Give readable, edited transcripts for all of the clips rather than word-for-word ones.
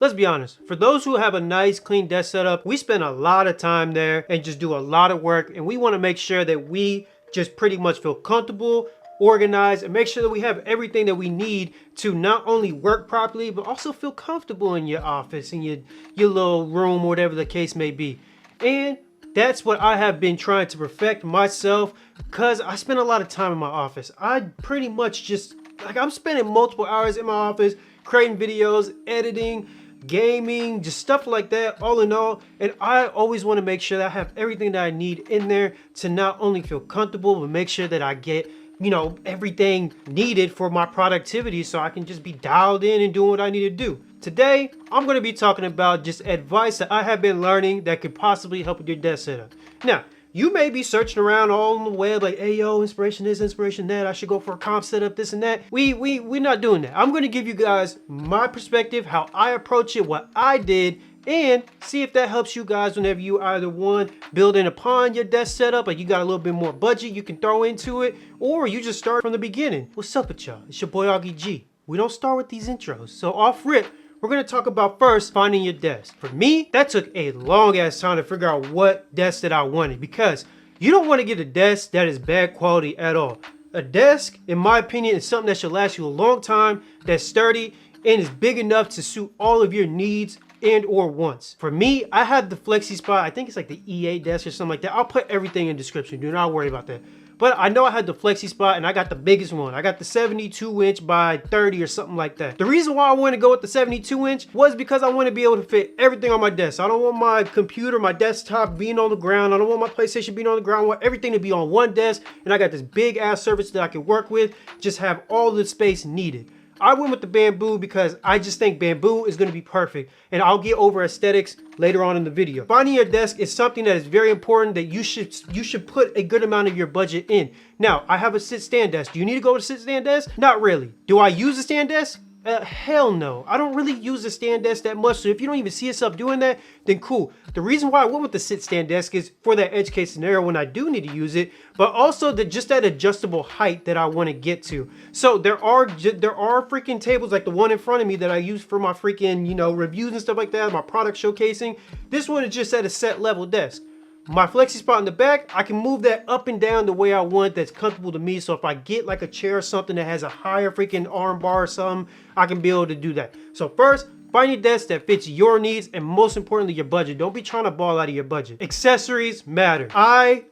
Let's be honest, for those who have a nice clean desk setup, we spend a lot of time there and just do a lot of work, and we want to make sure that we just pretty much feel comfortable, organized, and make sure that we have everything that we need to not only work properly, but also feel comfortable in your office, in your little room, whatever the case may be. And that's what I have been trying to perfect myself, because I spend a lot of time in my office. I pretty much just, like, I'm spending multiple hours in my office creating videos, editing, gaming, just stuff like that, all in all. And I always want to make sure that I have everything that I need in there to not only feel comfortable, but make sure that I get, you know, everything needed for my productivity so I can just be dialed in and doing what I need to do. Today, I'm going to be talking about just advice that I have been learning that could possibly help with your desk setup. Now, you may be searching around all on the web like, hey, yo, inspiration this, inspiration that. I should go for a comp setup, this and that. We're not doing that. I'm going to give you guys my perspective, how I approach it, what I did, and see if that helps you guys whenever you either one, building upon your desk setup, like you got a little bit more budget you can throw into it, or you just start from the beginning. What's up with y'all? It's your boy Augie G. We don't start with these intros. So off rip, we're going to talk about first finding your desk. For me, that took a long ass time to figure out what desk that I wanted, because you don't want to get a desk that is bad quality at all. A desk, in my opinion, is something that should last you a long time, that's sturdy, and is big enough to suit all of your needs and or wants. For me, I have the FLEXISPOT, I think it's like the E8 desk or something like that. I'll put everything in the description, do not worry about that. But I know I had the FLEXISPOT and I got the biggest one. I got the 72 inch by 30 or something like that. The reason why I wanted to go with the 72 inch was because I want to be able to fit everything on my desk. I don't want my computer, my desktop being on the ground. I don't want my PlayStation being on the ground. I want everything to be on one desk. And I got this big ass surface that I can work with, just have all the space needed. I went with the bamboo because I just think bamboo is going to be perfect, and I'll get over aesthetics later on in the video. Finding your desk is something that is very important that you should put a good amount of your budget in. Now, I have a sit-stand desk. Do you need to go to sit-stand desk? Not really. Do I use a stand desk? Hell no. I don't really use the stand desk that much, so if you don't even see yourself doing that, then cool. The reason why I went with the sit stand desk is for that edge case scenario when I do need to use it, but also just that adjustable height that I want to get to. So there are freaking tables like the one in front of me that I use for my freaking, you know, reviews and stuff like that, my product showcasing. This one is just at a set level desk. My FLEXISPOT in the back, I can move that up and down the way I want, that's comfortable to me. So if I get like a chair or something that has a higher freaking arm bar or something, I can be able to do that. So first, find your desk that fits your needs and most importantly, your budget. Don't be trying to ball out of your budget. Accessories matter. I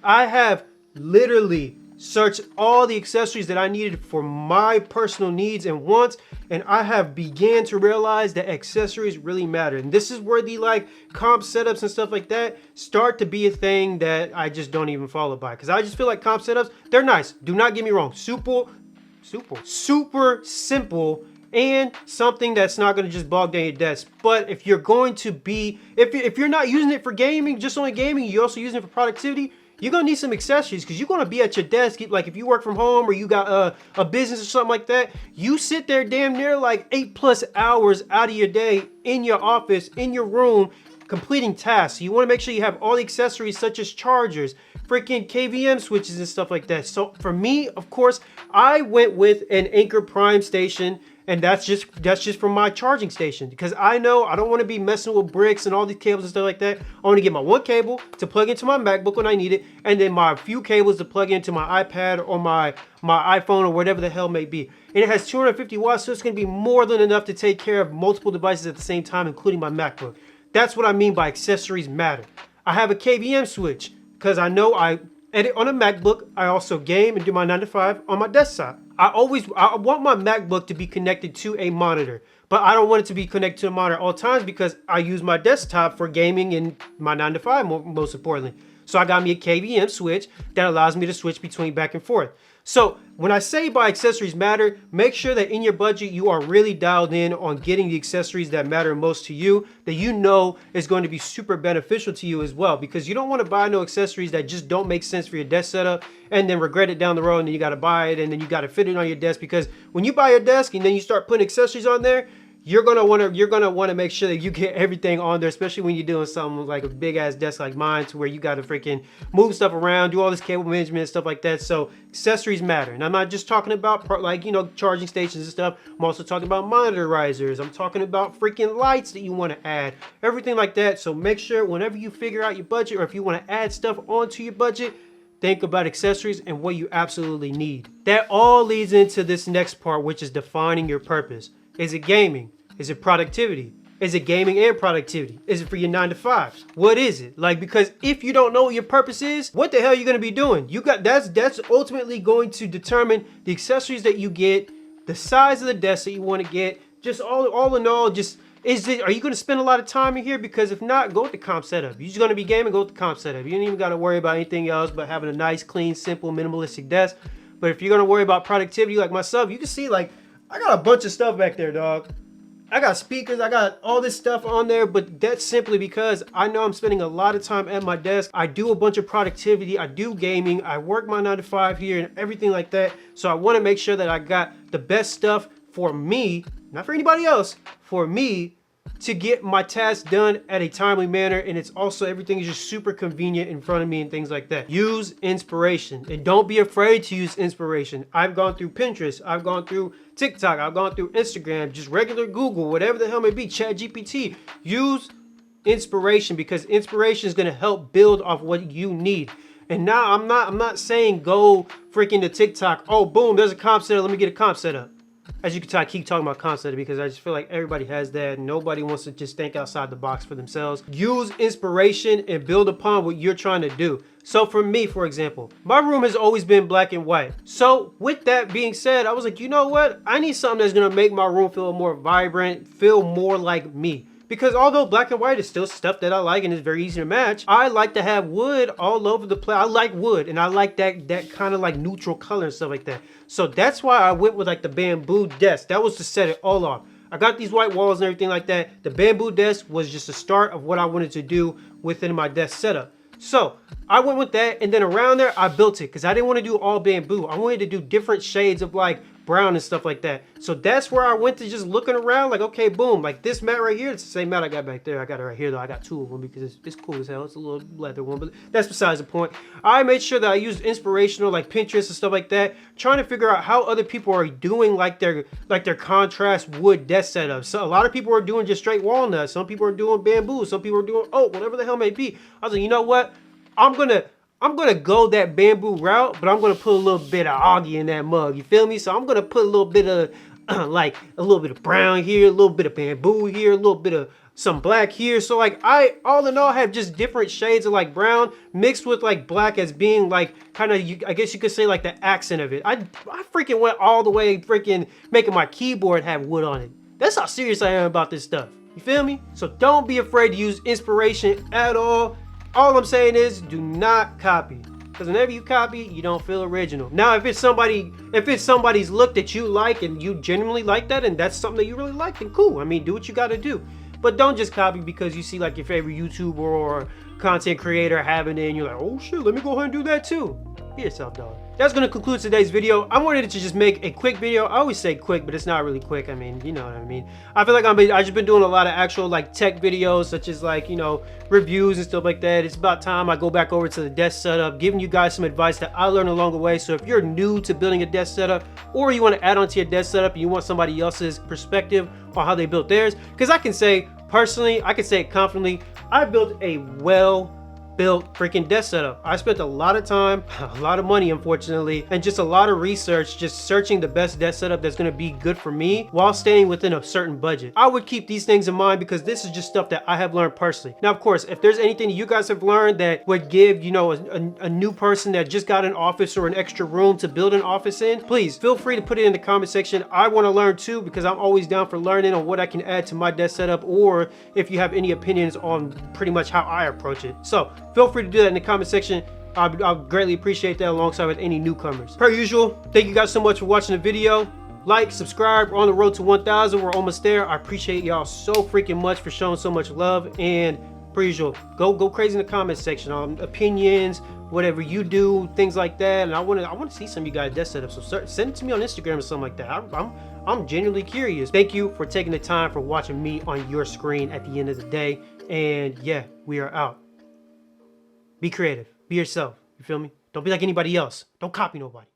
have literally searched all the accessories that I needed for my personal needs and wants, and I have began to realize that accessories really matter. And this is where the like comp setups and stuff like that start to be a thing that I just don't even follow by, because I just feel like comp setups, they're nice, do not get me wrong, super simple, and something that's not going to just bog down your desk. But if you're going to be, if you're not using it for gaming, just only gaming, you're also using it for productivity, you're going to need some accessories, because you're going to be at your desk. Like if you work from home or you got a business or something like that, you sit there damn near like 8+ hours out of your day in your office, in your room, completing tasks. So you want to make sure you have all the accessories such as chargers, freaking KVM switches and stuff like that. So for me, of course, I went with an Anker Prime station, and that's just from my charging station, because I know I don't want to be messing with bricks and all these cables and stuff like that. I want to get my one cable to plug into my MacBook when I need it, and then my few cables to plug into my iPad or my iPhone or whatever the hell may be. And it has 250 watts, so it's going to be more than enough to take care of multiple devices at the same time, including my MacBook. That's what I mean by accessories matter. I have a KVM switch because I know I edit on a MacBook. I also game and do my 9 to 5 on my desktop. I want my MacBook to be connected to a monitor, but I don't want it to be connected to a monitor all times because I use my desktop for gaming and my 9 to 5 most importantly. So I got me a KVM switch that allows me to switch between back and forth. So when I say by accessories matter, make sure that in your budget you are really dialed in on getting the accessories that matter most to you, that you know is going to be super beneficial to you as well, because you don't want to buy no accessories that just don't make sense for your desk setup and then regret it down the road, and then you got to buy it and then you got to fit it on your desk. Because when you buy a desk and then you start putting accessories on there, you're gonna wanna make sure that you get everything on there, especially when you're doing something like a big ass desk like mine, to where you gotta freaking move stuff around, do all this cable management and stuff like that. So accessories matter, and I'm not just talking about like, you know, charging stations and stuff. I'm also talking about monitor risers. I'm talking about freaking lights that you want to add, everything like that. So make sure whenever you figure out your budget, or if you want to add stuff onto your budget, think about accessories and what you absolutely need. That all leads into this next part, which is defining your purpose. Is it gaming? Is it productivity? Is it gaming and productivity? Is it for your 9 to 5? What is it? Like, because if you don't know what your purpose is, what the hell are you going to be doing? That's ultimately going to determine the accessories that you get, the size of the desk that you want to get, just all in all, just are you going to spend a lot of time in here? Because if not, go with the comp setup. You're just going to be gaming, go with the comp setup. You don't even got to worry about anything else but having a nice, clean, simple, minimalistic desk. But if you're going to worry about productivity like myself, you can see, like, I got a bunch of stuff back there, dog. I got speakers, I got all this stuff on there, but that's simply because I know I'm spending a lot of time at my desk. I do a bunch of productivity, I do gaming, I work my 9 to 5 here and everything like that. So I want to make sure that I got the best stuff for me, not for anybody else, for me, to get my tasks done at a timely manner. And it's also, everything is just super convenient in front of me and things like that. Use inspiration, and don't be afraid to use inspiration. I've gone through Pinterest, I've gone through TikTok, I've gone through Instagram, just regular Google, whatever the hell may be, Chat GPT. Use inspiration, because inspiration is going to help build off what you need. And now I'm not saying go freaking to TikTok, oh boom, there's a comp setup, let me get a comp setup. As you can tell, I keep talking about comp setup because I just feel like everybody has that. Nobody wants to just think outside the box for themselves. Use inspiration and build upon what you're trying to do. So for me, for example, my room has always been black and white. So with that being said, I was like, you know what? I need something that's gonna make my room feel more vibrant, feel more like me. Because although black and white is still stuff that I like and is very easy to match, I like to have wood all over the place. I like wood, and I like that kind of like neutral color and stuff like that. So that's why I went with like the bamboo desk. That was to set it all off. I got these white walls and everything like that. The bamboo desk was just the start of what I wanted to do within my desk setup. So I went with that, and then around there I built it because I didn't want to do all bamboo. I wanted to do different shades of like brown and stuff like that. So that's where I went to, just looking around like, okay, boom, like this mat right here, it's the same mat I got back there. I got it right here though. I got two of them because it's cool as hell. It's a little leather one, but that's besides the point. I made sure that I used inspirational like Pinterest and stuff like that, trying to figure out how other people are doing like their contrast wood desk setups. So a lot of people are doing just straight walnut. Some people are doing bamboo. Some people are doing oak, whatever the hell may be. I was like, you know what? I'm gonna go that bamboo route, but I'm gonna put a little bit of Aothia in that mug. You feel me? So I'm gonna put a little bit of like a little bit of brown here, a little bit of bamboo here, a little bit of some black here. So like I all in all have just different shades of like brown mixed with like black as being like kind of, I guess you could say, like the accent of it. I freaking went all the way freaking making my keyboard have wood on it. That's how serious I am about this stuff. You feel me? So don't be afraid to use inspiration at all. All I'm saying is, do not copy. Because whenever you copy, you don't feel original. Now, if it's somebody's look that you like and you genuinely like that, and that's something that you really like, then cool. I mean, do what you got to do. But don't just copy because you see like your favorite YouTuber or content creator having it, and you're like, oh shit, let me go ahead and do that too. Be yourself, dog. That's going to conclude today's video. I wanted to just make a quick video. I always say quick, but it's not really quick. I mean, you know what I mean. I feel like I've just been doing a lot of actual like tech videos, such as like, you know, reviews and stuff like that. It's about time I go back over to the desk setup, giving you guys some advice that I learned along the way. So if you're new to building a desk setup, or you want to add on to your desk setup and you want somebody else's perspective on how they built theirs, because I can say personally, I can say it confidently, I built a well-built freaking desk setup. I spent a lot of time, a lot of money unfortunately, and just a lot of research just searching the best desk setup that's going to be good for me while staying within a certain budget. I would keep these things in mind because this is just stuff that I have learned personally. Now of course, if there's anything you guys have learned that would give, you know, a new person that just got an office or an extra room to build an office in, please feel free to put it in the comment section. I want to learn too, because I'm always down for learning on what I can add to my desk setup, or if you have any opinions on pretty much how I approach it. So feel free to do that in the comment section. I'll greatly appreciate that, alongside with any newcomers. Per usual, thank you guys so much for watching the video. Like, subscribe. We're on the road to 1,000. We're almost there. I appreciate y'all so freaking much for showing so much love. And per usual, go crazy in the comment section on opinions, whatever you do, things like that. And I want to see some of you guys' desk setups. So send it to me on Instagram or something like that. I'm genuinely curious. Thank you for taking the time for watching me on your screen at the end of the day. And yeah, we are out. Be creative. Be yourself. You feel me? Don't be like anybody else. Don't copy nobody.